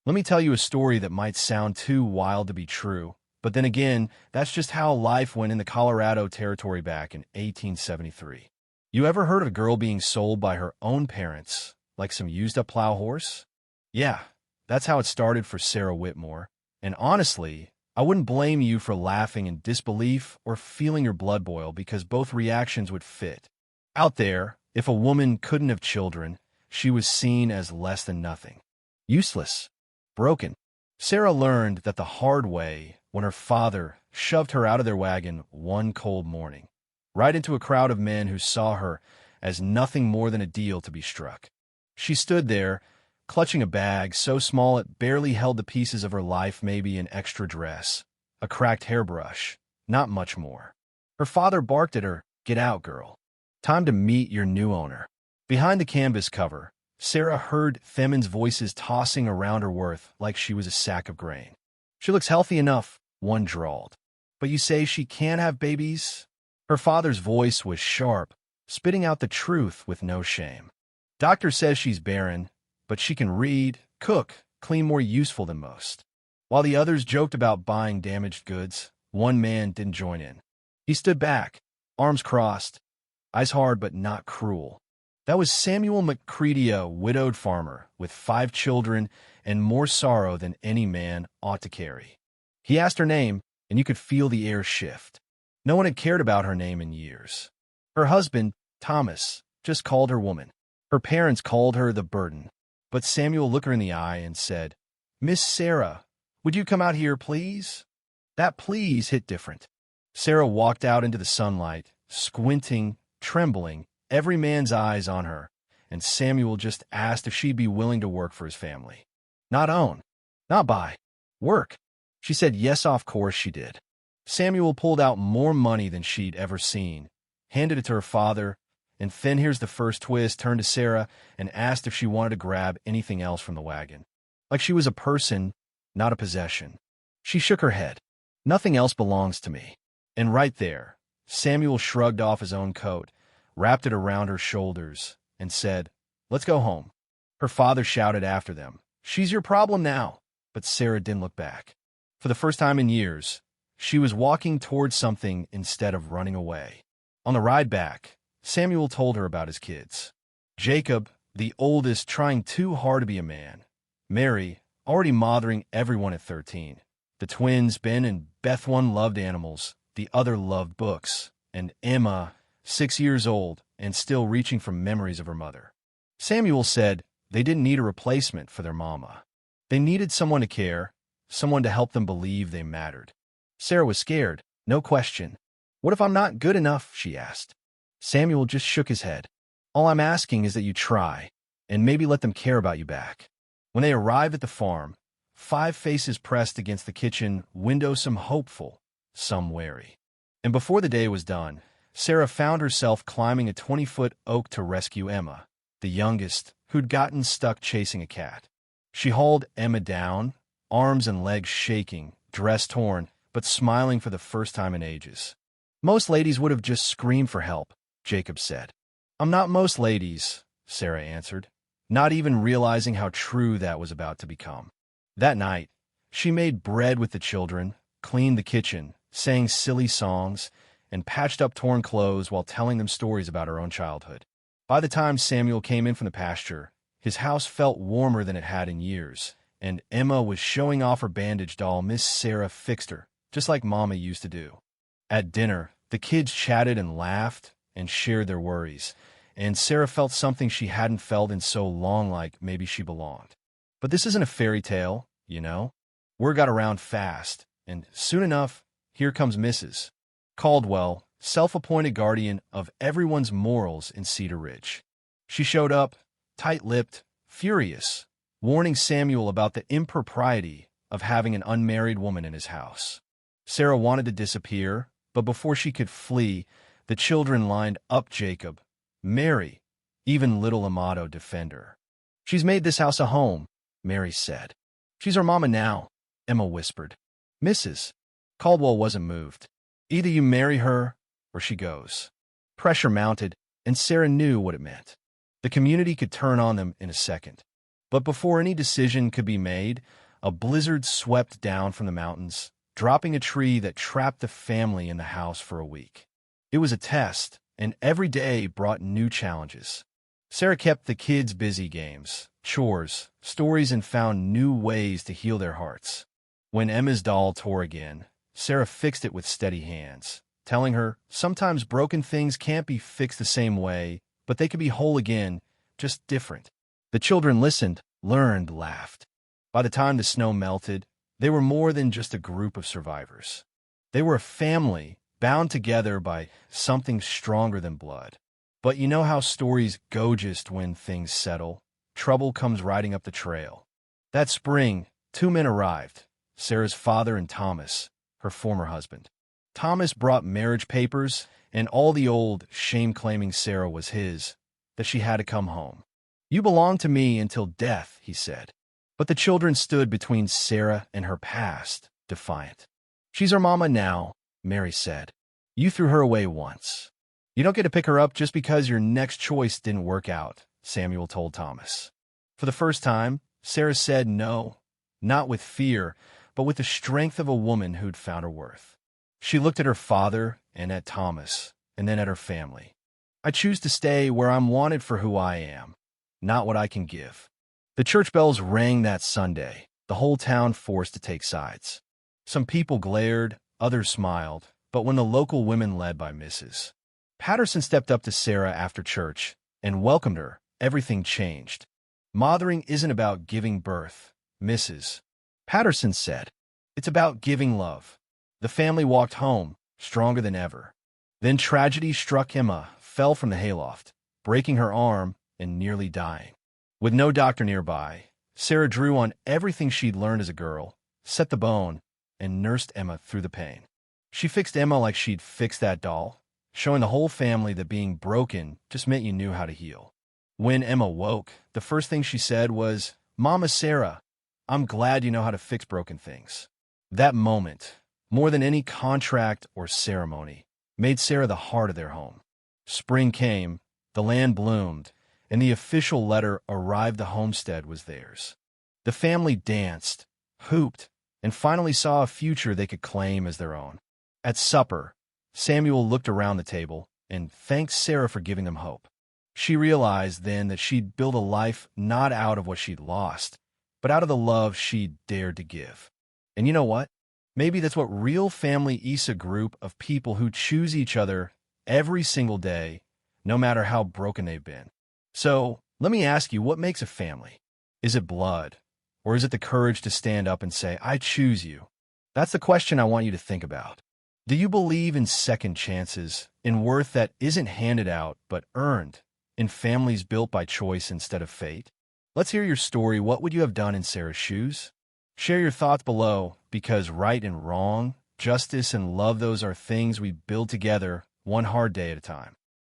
Let me tell you a story that might sound too wild to be true, but then again, that's just how life went in the Colorado Territory back in 1873. You ever heard of a girl being sold by her own parents, like some used-up plow horse? Yeah, that's how it started for Sarah Whitmore. And honestly, I wouldn't blame you for laughing in disbelief or feeling your blood boil because both reactions would fit. Out there, if a woman couldn't have children, she was seen as less than nothing. Useless. Broken. Sarah learned that the hard way when her father shoved her out of their wagon one cold morning, right into a crowd of men who saw her as nothing more than a deal to be struck. She stood there, clutching a bag so small it barely held the pieces of her life, maybe an extra dress, a cracked hairbrush, not much more. Her father barked at her, "Get out, girl. Time to meet your new owner." Behind the canvas cover, Sarah heard feminine voices tossing around her worth like she was a sack of grain. "She looks healthy enough," one drawled. "But you say she can't have babies?" Her father's voice was sharp, spitting out the truth with no shame. "Doctor says she's barren, but she can read, cook, clean, more useful than most." While the others joked about buying damaged goods, one man didn't join in. He stood back, arms crossed, eyes hard but not cruel. That was Samuel McCready, a widowed farmer with 5 children and more sorrow than any man ought to carry. He asked her name, and you could feel the air shift. No one had cared about her name in years. Her husband, Thomas, just called her woman. Her parents called her the burden. But Samuel looked her in the eye and said, "Miss Sarah, would you come out here, please?" That please hit different. Sarah walked out into the sunlight, squinting, trembling, every man's eyes on her, and Samuel just asked if she'd be willing to work for his family. Not own, not buy, work. She said yes, of course she did. Samuel pulled out more money than she'd ever seen, handed it to her father, and then here's the first twist, turned to Sarah and asked if she wanted to grab anything else from the wagon. Like she was a person, not a possession. She shook her head. "Nothing else belongs to me." And right there, Samuel shrugged off his own coat, wrapped it around her shoulders, and said, "Let's go home." Her father shouted after them, "She's your problem now." But Sarah didn't look back. For the first time in years, she was walking towards something instead of running away. On the ride back, Samuel told her about his kids. Jacob, the oldest, trying too hard to be a man. Mary, already mothering everyone at 13. The twins, Ben and Beth, one loved animals, the other loved books. And Emma, 6 years old and still reaching for memories of her mother. Samuel said they didn't need a replacement for their mama. They needed someone to care, someone to help them believe they mattered. Sarah was scared, no question. "What if I'm not good enough?" she asked. Samuel just shook his head. "All I'm asking is that you try, and maybe let them care about you back." When they arrived at the farm, 5 faces pressed against the kitchen window, some hopeful, some wary. And before the day was done, Sarah found herself climbing a 20-foot oak to rescue Emma, the youngest, who'd gotten stuck chasing a cat. She hauled Emma down, arms and legs shaking, dress torn, but smiling for the first time in ages. "Most ladies would have just screamed for help," Jacob said. "I'm not most ladies," Sarah answered, not even realizing how true that was about to become. That night, she made bread with the children, cleaned the kitchen, sang silly songs, and patched up torn clothes while telling them stories about her own childhood. By the time Samuel came in from the pasture, his house felt warmer than it had in years, and Emma was showing off her bandage doll. Miss Sarah fixed her, just like Mama used to do. At dinner, the kids chatted and laughed and shared their worries, and Sarah felt something she hadn't felt in so long, like maybe she belonged. But this isn't a fairy tale, you know? Word got around fast, and soon enough, here comes Mrs. Caldwell, self-appointed guardian of everyone's morals in Cedar Ridge. She showed up, tight-lipped, furious, warning Samuel about the impropriety of having an unmarried woman in his house. Sarah wanted to disappear, but before she could flee, the children lined up Jacob, Mary, even little Amato defend her. "She's made this house a home," Mary said. "She's our mama now," Emma whispered. Mrs. Caldwell wasn't moved. "Either you marry her, or she goes." Pressure mounted, and Sarah knew what it meant. The community could turn on them in a second. But before any decision could be made, a blizzard swept down from the mountains, dropping a tree that trapped the family in the house for a week. It was a test, and every day brought new challenges. Sarah kept the kids busy games, chores, stories, and found new ways to heal their hearts. When Emma's doll tore again, Sarah fixed it with steady hands, telling her sometimes broken things can't be fixed the same way, but they can be whole again, just different. The children listened, learned, laughed. By the time the snow melted, they were more than just a group of survivors. They were a family, bound together by something stronger than blood. But you know how stories go just when things settle. Trouble comes riding up the trail. That spring, 2 men arrived, Sarah's father and Thomas, her former husband. Thomas brought marriage papers, and all the old shame-claiming Sarah was his, that she had to come home. "You belong to me until death," he said. But the children stood between Sarah and her past, defiant. "She's our mama now," Mary said. "You threw her away once. You don't get to pick her up just because your next choice didn't work out," Samuel told Thomas. For the first time, Sarah said no, not with fear, but with the strength of a woman who'd found her worth. She looked at her father and at Thomas, and then at her family. "I choose to stay where I'm wanted for who I am, not what I can give." The church bells rang that Sunday, the whole town forced to take sides. Some people glared, others smiled, but when the local women led by Mrs. Patterson stepped up to Sarah after church and welcomed her, everything changed. "Mothering isn't about giving birth," Mrs. Patterson said. "It's about giving love." The family walked home, stronger than ever. Then tragedy struck. Emma fell from the hayloft, breaking her arm and nearly dying. With no doctor nearby, Sarah drew on everything she'd learned as a girl, set the bone, and nursed Emma through the pain. She fixed Emma like she'd fixed that doll, showing the whole family that being broken just meant you knew how to heal. When Emma woke, the first thing she said was, "Mama Sarah, I'm glad you know how to fix broken things." That moment, more than any contract or ceremony, made Sarah the heart of their home. Spring came, the land bloomed, and the official letter arrived. The homestead was theirs. The family danced, hooped, and finally saw a future they could claim as their own. At supper, Samuel looked around the table and thanked Sarah for giving them hope. She realized then that she'd built a life not out of what she'd lost, but out of the love she'd dared to give. And you know what? Maybe that's what real family is, a group of people who choose each other every single day, no matter how broken they've been. So, let me ask you, what makes a family? Is it blood? Or is it the courage to stand up and say, "I choose you"? That's the question I want you to think about. Do you believe in second chances, in worth that isn't handed out but earned, in families built by choice instead of fate? Let's hear your story. What would you have done in Sarah's shoes? Share your thoughts below, because right and wrong, justice and love, those are things we build together, one hard day at a time.